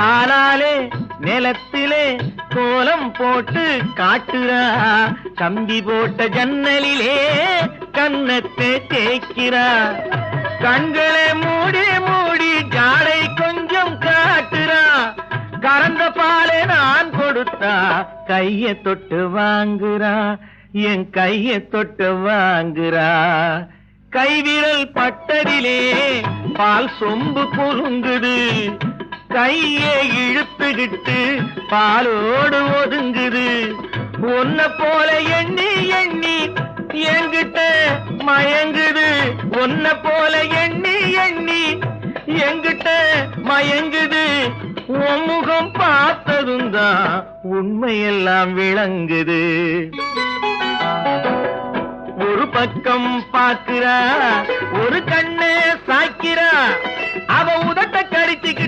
காலாலே நிலத்திலே கோலம் போட்டு காட்டுறா, கம்பி போட்ட ஜன்னலிலே கன்னத்தை தேய்க்கிறா, கண்களை மூடி மூடி ஜாடை கொஞ்சம் காட்டுறா, கறந்த பாலை நான் கொடுத்தா கைய தொட்டு வாங்குறா, என் கைய தொட்டு வாங்குறா. கைவிரல் பட்டதிலே பால் சொம்பு பொருங்குது, கையை இழுத்துக்கிட்டு பாலோடு ஒதுங்குது. ஒன்ன போல எண்ணி எண்ணி என்கிட்ட மயங்குது, ஒன்ன போல எண்ணி எண்ணி என்கிட்ட மயங்குது. உன் முகம் பார்த்ததும் தான் உண்மையெல்லாம் விளங்குது. ஒரு பக்கம் பாக்குறா, ஒரு கண்ணை சாய்க்கிறா, அவ உதட்ட கடிச்சுக்கிட்டு